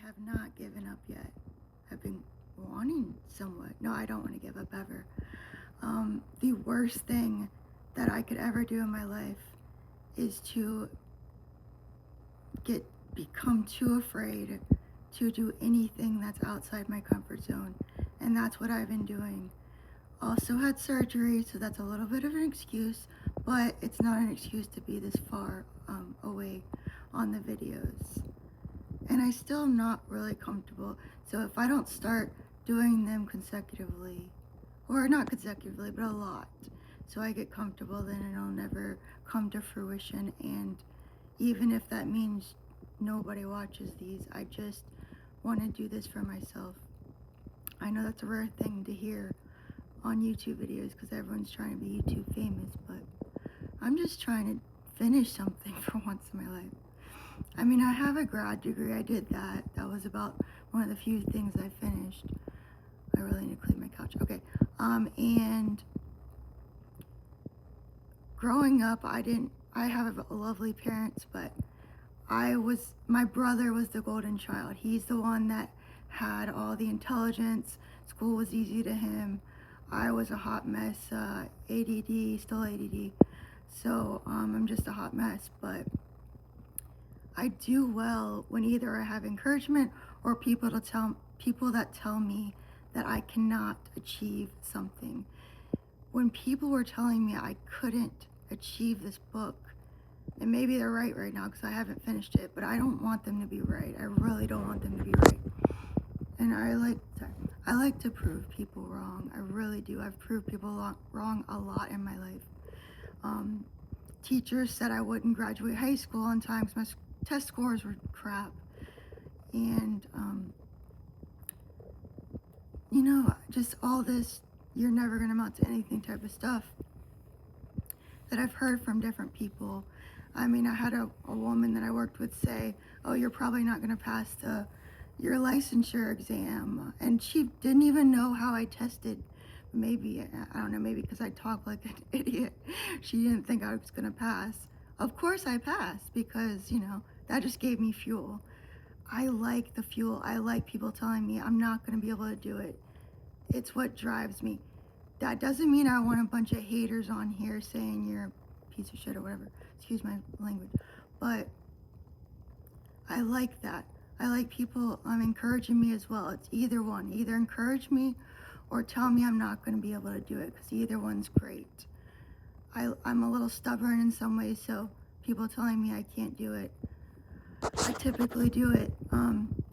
have not given up yet. I've been wanting somewhat. No, I don't want to give up ever. The worst thing that I could ever do in my life is to become too afraid to do anything that's outside my comfort zone. And that's what I've been doing. Also had surgery, so that's a little bit of an excuse, but it's not an excuse to be this far away on the videos. And I still am not really comfortable. So if I don't start doing them consecutively, or not consecutively, but a lot, so I get comfortable, then it'll never come to fruition. And even if that means nobody watches these, I just want to do this for myself. I know that's a rare thing to hear on YouTube videos because everyone's trying to be YouTube famous, but I'm just trying to finish something for once in my life. I mean, I have a grad degree. I did that. That was about one of the few things I finished. I really need to clean my couch. Okay. And growing up, I have lovely parents, but my brother was the golden child. He's the one that had all the intelligence. School was easy to him. I was a hot mess, ADD, still ADD. So I'm just a hot mess, but I do well when either I have encouragement or people that tell me that I cannot achieve something. When people were telling me I couldn't achieve this book, and maybe they're right now because I haven't finished it, but I don't want them to be right. I really don't want them to be right. And I like to prove people wrong. I really do. I've proved people wrong a lot in my life. Teachers said I wouldn't graduate high school on time because my test scores were crap. And, just all this, you're never going to amount to anything type of stuff that I've heard from different people. I mean, I had a woman that I worked with say, oh, you're probably not going to pass your licensure exam. And she didn't even know how I tested. Maybe, I don't know, maybe because I talk like an idiot. She didn't think I was going to pass. Of course I passed because, that just gave me fuel. I like the fuel. I like people telling me I'm not going to be able to do it. It's what drives me. That doesn't mean I want a bunch of haters on here saying you're a piece of shit or whatever. Excuse my language. But I like that. I like people encouraging me as well. It's either one. Either encourage me or tell me I'm not going to be able to do it, because either one's great. I'm a little stubborn in some ways, so people telling me I can't do it, I typically do it.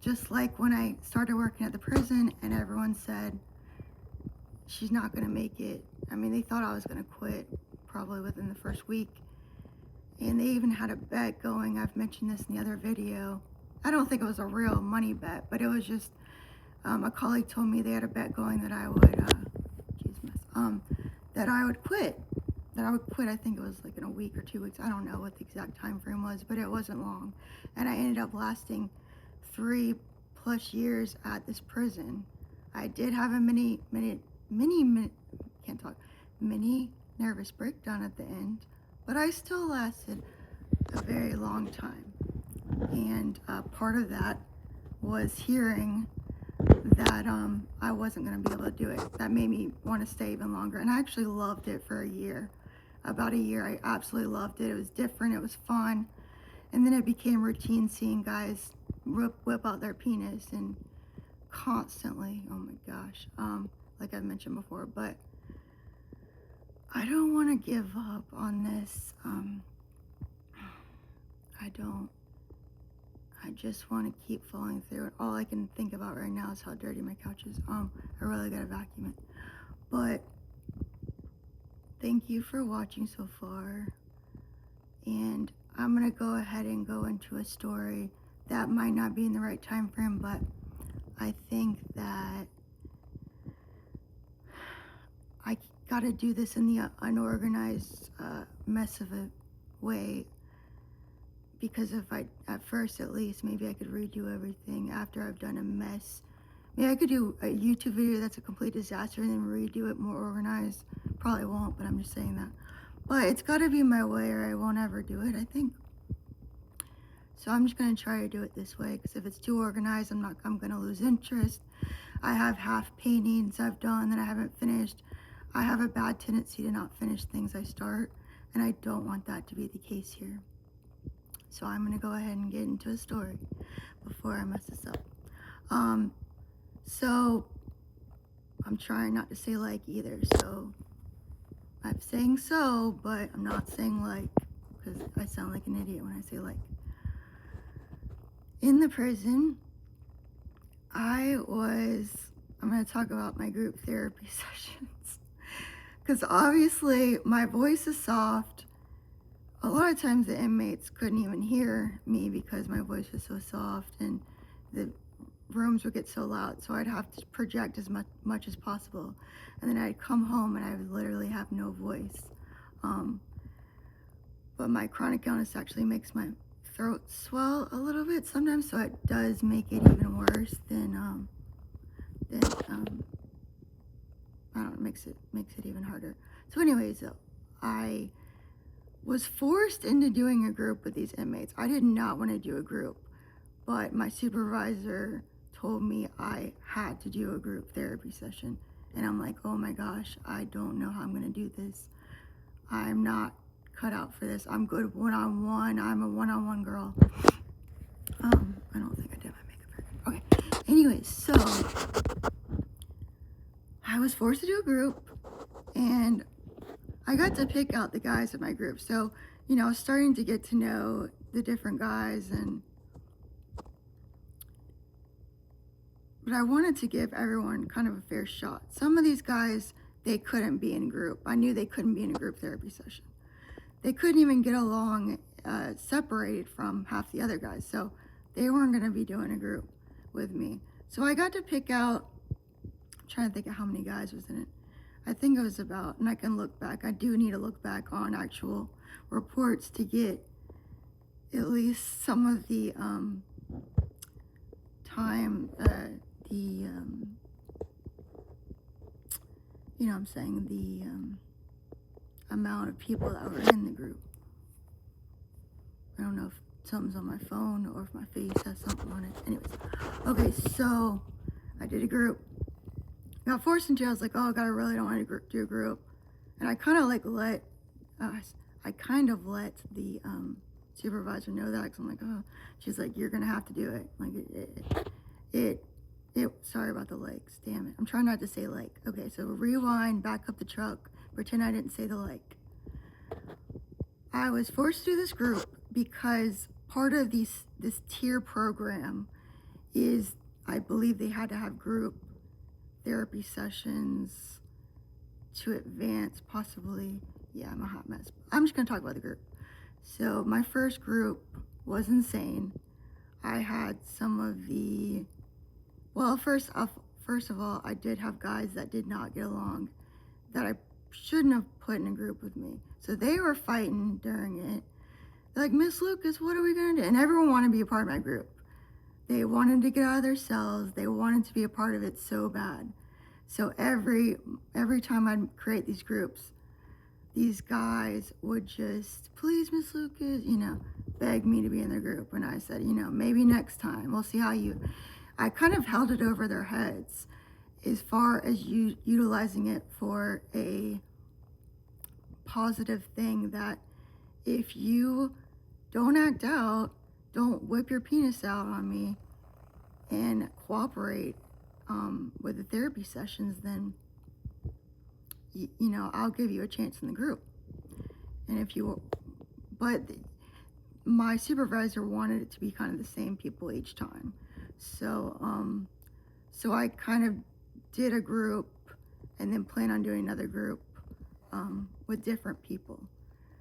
Just like when I started working at the prison and everyone said, she's not going to make it. I mean, they thought I was going to quit probably within the first week. And they even had a bet going. I've mentioned this in the other video. I don't think it was a real money bet, but it was just a colleague told me they had a bet going that I would, that I would quit. I think it was like in a week or 2 weeks. I don't know what the exact time frame was, but it wasn't long. And I ended up lasting 3+ years at this prison. I did have a mini nervous breakdown at the end, but I still lasted a very long time. And part of that was hearing that I wasn't going to be able to do it. That made me want to stay even longer. And I actually loved it for a year. About a year, I absolutely loved it. It was different. It was fun. And then it became routine seeing guys whip out their penis and constantly, oh my gosh, like I've mentioned before. But I don't want to give up on this. I don't. I just want to keep falling through it. All I can think about right now is how dirty my couch is. I really gotta vacuum it. But thank you for watching so far. And I'm gonna go ahead and go into a story that might not be in the right time frame, but I think that I gotta do this in the unorganized mess of a way. Because if at first at least, maybe I could redo everything after I've done a mess. Maybe I could do a YouTube video that's a complete disaster and then redo it more organized. Probably won't, but I'm just saying that. But it's gotta be my way or I won't ever do it, I think. So I'm just going to try to do it this way, because if it's too organized, I'm going to lose interest. I have half paintings I've done that I haven't finished. I have a bad tendency to not finish things I start, and I don't want that to be the case here. So I'm going to go ahead and get into a story before I mess this up. So I'm trying not to say like either. So I'm saying so, but I'm not saying like, because I sound like an idiot when I say like. In the prison, I'm going to talk about my group therapy sessions. Because obviously my voice is soft. A lot of times the inmates couldn't even hear me because my voice was so soft, and the rooms would get so loud, so I'd have to project as much as possible. And then I'd come home and I would literally have no voice. But my chronic illness actually makes my throat swell a little bit sometimes, so it does make it even worse than I don't know, makes it even harder. So anyways, I was forced into doing a group with these inmates. I did not want to do a group, but my supervisor told me I had to do a group therapy session. And I'm like, oh my gosh, I don't know how I'm going to do this. I'm not cut out for this. I'm good one-on-one. I'm a one-on-one girl. I don't think I did my makeup very good. Okay. Anyways, so I was forced to do a group, and I got to pick out the guys in my group. So, I was starting to get to know the different guys, but I wanted to give everyone kind of a fair shot. Some of these guys, they couldn't be in group. I knew they couldn't be in a group therapy session. They couldn't even get along separated from half the other guys. So they weren't going to be doing a group with me. So I got to pick out, I'm trying to think of how many guys was in it. I think it was about, and I can look back. I do need to look back on actual reports to get at least some of the time, the amount of people that were in the group. I don't know if something's on my phone or if my face has something on it. Anyways, okay, so I did a group. Got forced into it. I was like, oh God, I really don't want to do a group. And I kind of let the supervisor know that, because I'm like, oh, she's like, you're gonna have to do it. Like sorry about the likes, damn it. I'm trying not to say like. Okay, so rewind, back up the truck, pretend I didn't say the like. I was forced to do this group because part of this tier program is, I believe they had to have group therapy sessions to advance, possibly. Yeah, I'm a hot mess. I'm just gonna talk about the group. So my first group was insane. I had some of the, well, first of all, I did have guys that did not get along, that I shouldn't have put in a group with me. So they were fighting during it. They're like, Miss Lucas, what are we gonna do? And everyone wanted to be a part of my group. They wanted to get out of their cells. They wanted to be a part of it so bad. So every time I'd create these groups, these guys would just, please, Miss Lucas, beg me to be in their group. And I said, maybe next time. We'll see how I kind of held it over their heads as far as utilizing it for a positive thing, that if you don't act out, don't whip your penis out on me and cooperate with the therapy sessions, then I'll give you a chance in the group. And but my supervisor wanted it to be kind of the same people each time. So I kind of did a group and then plan on doing another group with different people.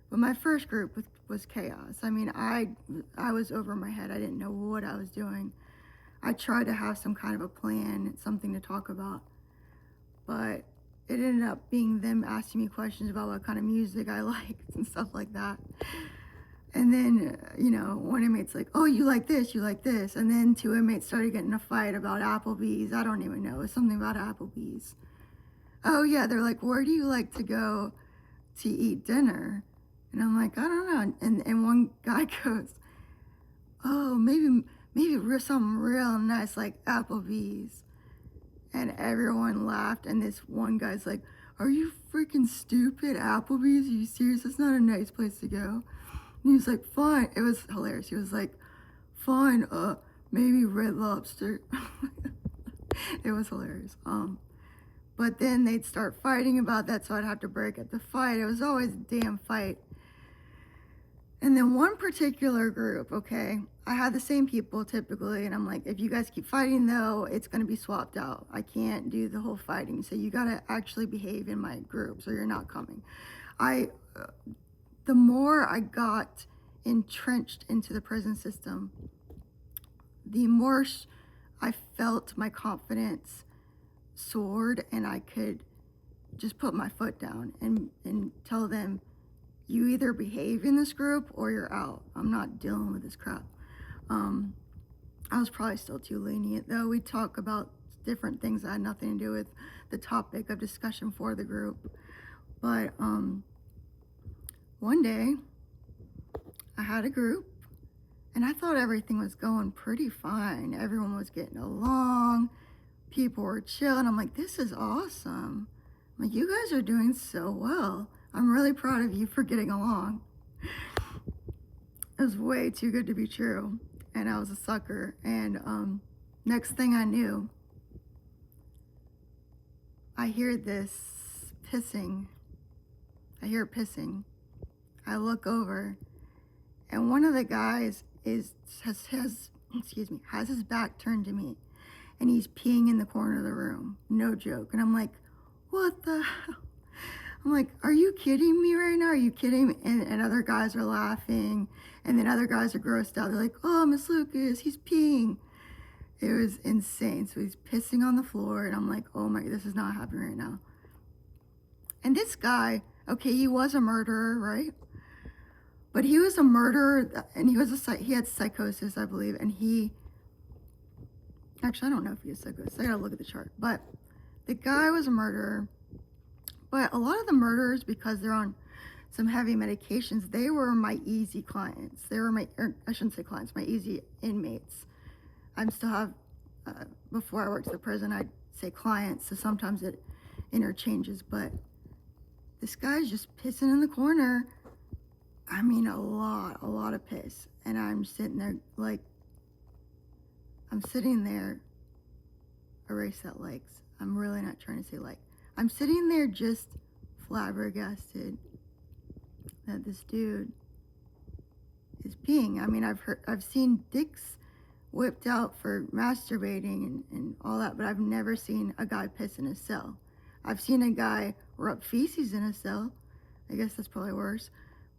But my first group was chaos. I mean, I was over my head. I didn't know what I was doing. I tried to have some kind of a plan, something to talk about, but it ended up being them asking me questions about what kind of music I liked and stuff like that. And then, one inmate's like, oh, you like this. And then two inmates started getting in a fight about Applebee's. I don't even know. It was something about Applebee's. Oh, yeah. They're like, where do you like to go to eat dinner? And I'm like, I don't know. And one guy goes, oh, maybe something real nice like Applebee's. And everyone laughed, and this one guy's like, are you freaking stupid? Applebee's? Are you serious? That's not a nice place to go. And he was like, fine. It was hilarious. He was like, fine, maybe Red Lobster. It was hilarious. But then they'd start fighting about that, so I'd have to break up the fight. It was always a damn fight. And then one particular group, okay, I had the same people typically, and I'm like, if you guys keep fighting though, it's gonna be swapped out. I can't do the whole fighting, so you gotta actually behave in my group, so you're not coming. The more I got entrenched into the prison system, the more I felt my confidence soared, and I could just put my foot down and tell them, you either behave in this group or you're out. I'm not dealing with this crap. I was probably still too lenient though. We talk about different things that had nothing to do with the topic of discussion for the group. But one day I had a group and I thought everything was going pretty fine. Everyone was getting along. People were chilling. I'm like, this is awesome. I'm like, you guys are doing so well. I'm really proud of you for getting along. It was way too good to be true. And I was a sucker. And next thing I knew, I hear this pissing. I hear pissing. I look over, and one of the guys has his back turned to me, and he's peeing in the corner of the room. No joke. And I'm like, what the hell? I'm like, are you kidding me right now? Are you kidding me? And other guys are laughing, and then other guys are grossed out. They're like, oh, Miss Lucas, he's peeing. It was insane. So he's pissing on the floor, and I'm like, oh my, this is not happening right now. And this guy, okay, he was a murderer, right? But he was a murderer, and he had psychosis, I believe, and actually, I don't know if he has psychosis. I gotta look at the chart. But the guy was a murderer. But a lot of the murderers, because they're on some heavy medications, they were my easy clients. They were I shouldn't say clients, my easy inmates. I still have, before I worked at the prison, I'd say clients, so sometimes it interchanges. But this guy's just pissing in the corner. I mean, a lot of piss. And I'm sitting there erase that legs. I'm really not trying to say like. I'm sitting there just flabbergasted that this dude is peeing. I mean, I've seen dicks whipped out for masturbating and all that, but I've never seen a guy piss in his cell. I've seen a guy rub feces in his cell. I guess that's probably worse.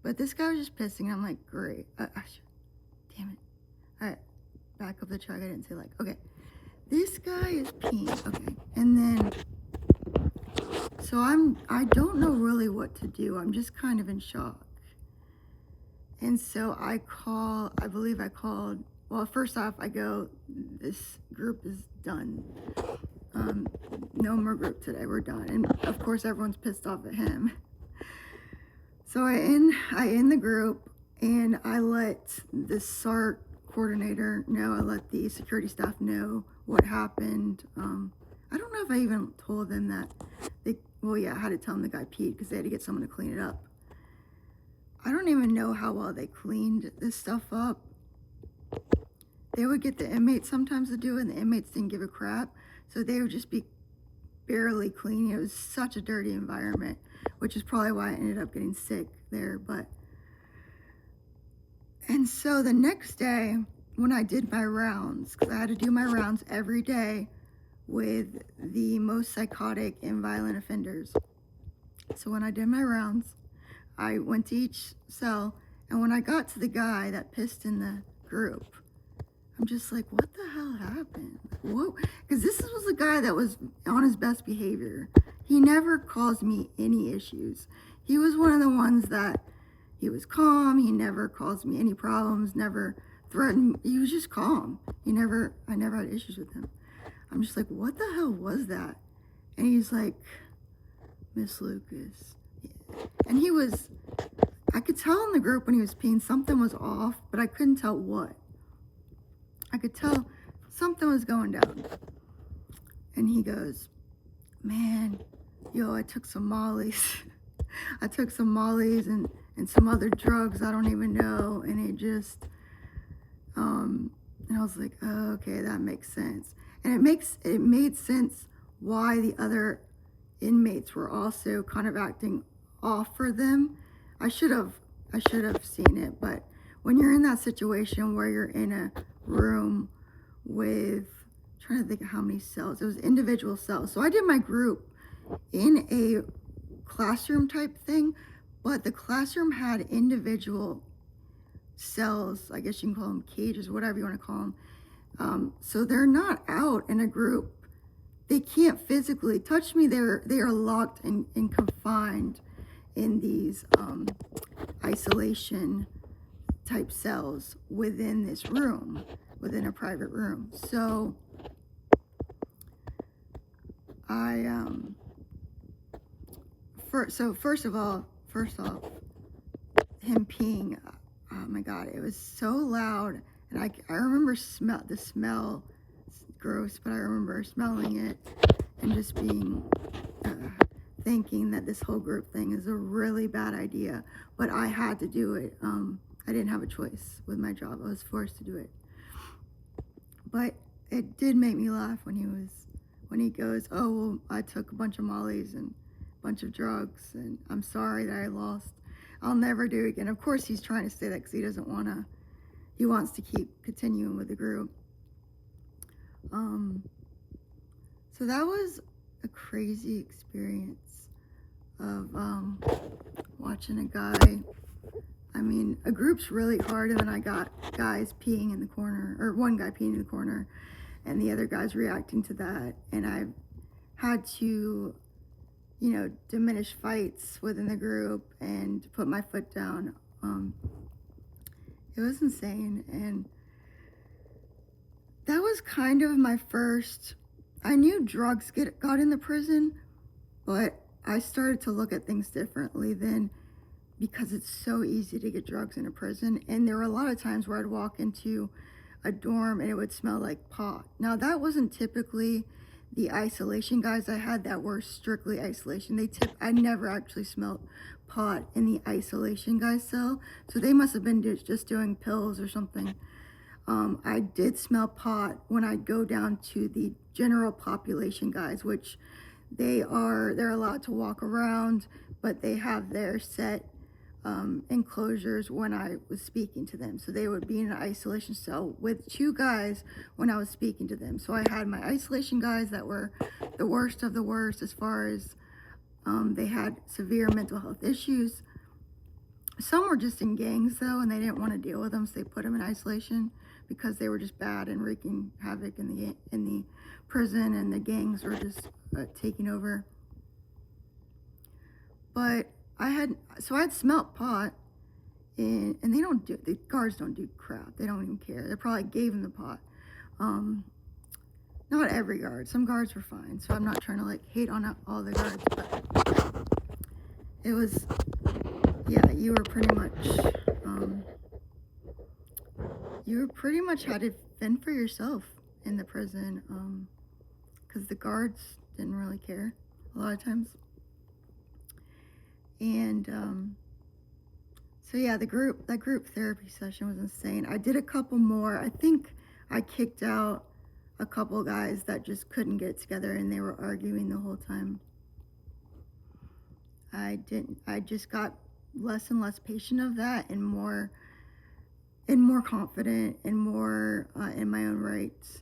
But this guy was just pissing, and I'm like, great. Damn it. All right, back up the truck. I didn't say like, okay. This guy is peeing, okay. And then, so I don't know really what to do. I'm just kind of in shock. And so I called, well, first off, I go, this group is done. No more group today, we're done. And of course, everyone's pissed off at him. So I end the group, and I let the SART coordinator know, I let the security staff know what happened. I don't know if I even told them that I had to tell them the guy peed because they had to get someone to clean it up. I don't even know how well they cleaned this stuff up. They would get the inmates sometimes to do it, and the inmates didn't give a crap, so they would just be barely clean. It was such a dirty environment, which is probably why I ended up getting sick there. And so the next day, when I did my rounds, because I had to do my rounds every day with the most psychotic and violent offenders. So when I did my rounds, I went to each cell, and when I got to the guy that pissed in the group, I'm just like, what the hell happened? Whoa, because this was the guy that was on his best behavior. He never caused me any issues. He was one of the ones that he was calm. He never caused me any problems, never threatened. He was just calm. I never had issues with him. I'm just like, what the hell was that? And he's like, Miss Lucas. And I could tell in the group when he was peeing something was off, but I couldn't tell what. I could tell something was going down. And he goes, man, yo, I took some mollies. I took some mollies and some other drugs I don't even know. And it just, and I was like, oh, okay, that makes sense. And it made sense why the other inmates were also kind of acting off for them. I should have seen it, but when you're in that situation where you're in a room with, I'm trying to think of how many cells, it was individual cells. So I did my group in a classroom type thing, but the classroom had individual cells, I guess you can call them cages, whatever you want to call them. So they're not out in a group. They can't physically touch me. They are locked and confined in these isolation type cells within this room, within a private room. So first off, him peeing, oh my God, it was so loud. And I remember the smell, it's gross, but I remember smelling it and just being, thinking that this whole group thing is a really bad idea. But I had to do it. I didn't have a choice with my job. I was forced to do it. But it did make me laugh when he goes, oh, well, I took a bunch of mollies and a bunch of drugs, and I'm sorry that I lost. I'll never do it again. Of course, he's trying to say that because he wants to keep continuing with the group. So that was a crazy experience of watching a guy. I mean, a group's really hard, and then I got guys peeing in the corner, or one guy peeing in the corner, and the other guys reacting to that. And I had to, diminish fights within the group and put my foot down. It was insane, and that was kind of my first. I knew drugs got in the prison, but I started to look at things differently then, because it's so easy to get drugs in a prison. And there were a lot of times where I'd walk into a dorm and it would smell like pot. Now, that wasn't typically the isolation guys I had that were strictly isolation. I never actually smelled pot in the isolation guys cell, so they must have been just doing pills or something. I did smell pot when I'd go down to the general population guys, which they're allowed to walk around, but they have their set enclosures when I was speaking to them. So they would be in an isolation cell with two guys when I was speaking to them. So I had my isolation guys that were the worst of the worst as far as they had severe mental health issues. Some were just in gangs though, and they didn't want to deal with them, so they put them in isolation because they were just bad and wreaking havoc in the prison, and the gangs were just taking over. But I had smelt pot, and the guards don't do crap. They don't even care. They probably gave him the pot. Not every guard. Some guards were fine, so I'm not trying to hate on all the guards, but it was, yeah, you were pretty much had to fend for yourself in the prison, because the guards didn't really care a lot of times. And so yeah, that group therapy session was insane. I did a couple more. I think I kicked out a couple guys that just couldn't get it together, and they were arguing the whole time. I just got less and less patient of that, and more confident, and more in my own rights,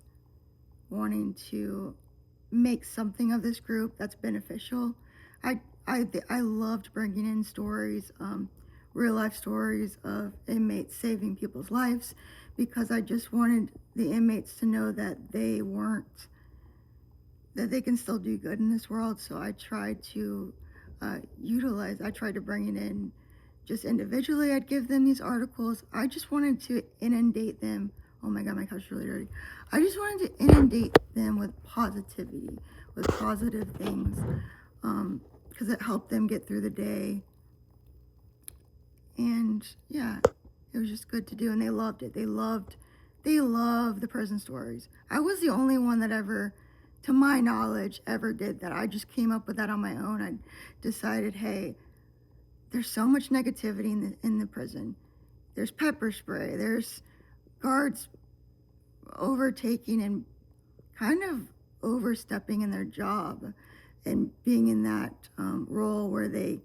wanting to make something of this group that's beneficial. I loved bringing in stories, real life stories of inmates saving people's lives, because I just wanted the inmates to know that they can still do good in this world. So I tried to bring it in just individually. I'd give them these articles. I just wanted to inundate them. Oh my God, my couch is really dirty. I just wanted to inundate them with positivity, with positive things, because it helped them get through the day. And yeah, it was just good to do, and they loved it. They loved They love the prison stories. I was the only one that ever, to my knowledge, ever did that. I just came up with that on my own. I decided, hey, there's so much negativity in the prison. There's pepper spray. There's guards overtaking and kind of overstepping in their job and being in that role where they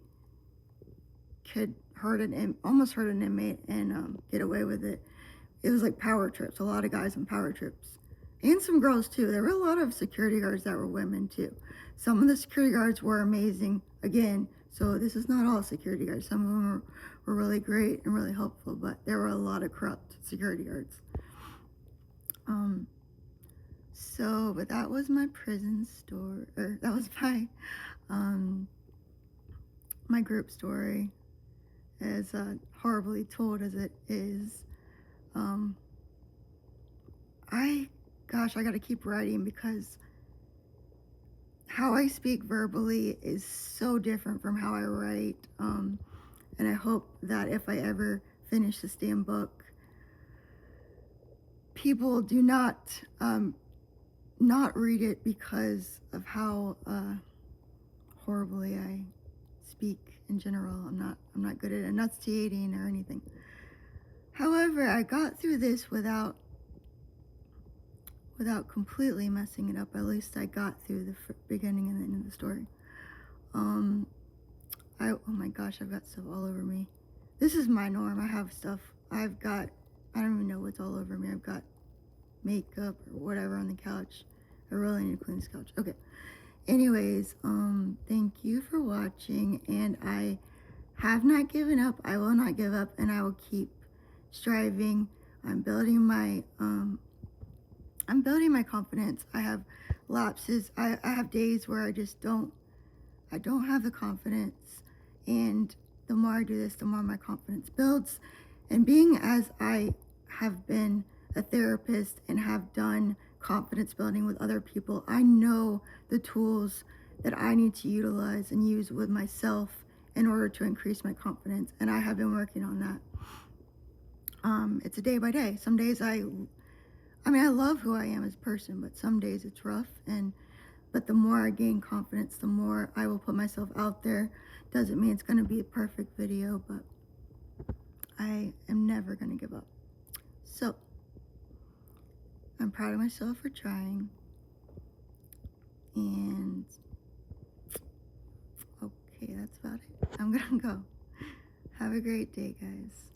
could almost hurt an inmate and get away with it. It was like power trips, a lot of guys on power trips. And some girls too. There were a lot of security guards that were women too. Some of the security guards were amazing. Again, so this is not all security guards. Some of them were really great and really helpful, but there were a lot of corrupt security guards. But that was my prison story, or that was my group story, as horribly told as it is. I gotta keep writing because how I speak verbally is so different from how I write. And I hope that if I ever finish this damn book, people do not read it because of how horribly I speak in general. I'm not good at enunciating or anything. However, I got through this without completely messing it up. At least I got through the beginning and the end of the story. Oh my gosh, I've got stuff all over me. This is my norm. I have stuff. I don't even know what's all over me. I've got makeup or whatever on the couch. I really need to clean this couch. Okay. Anyways, thank you for watching, and I have not given up. I will not give up, and I will keep striving. I'm building my confidence. I have lapses. I have days where I don't have the confidence, and the more I do this, the more my confidence builds. And being as I have been a therapist and have done confidence building with other people, I know the tools that I need to utilize and use with myself in order to increase my confidence, and I have been working on that. It's a day by day. Some days I love who I am as a person, but some days it's rough, but the more I gain confidence, the more I will put myself out there. Doesn't mean it's going to be a perfect video, but I am never going to give up. So, I'm proud of myself for trying. And, okay, that's about it. I'm going to go. Have a great day, guys.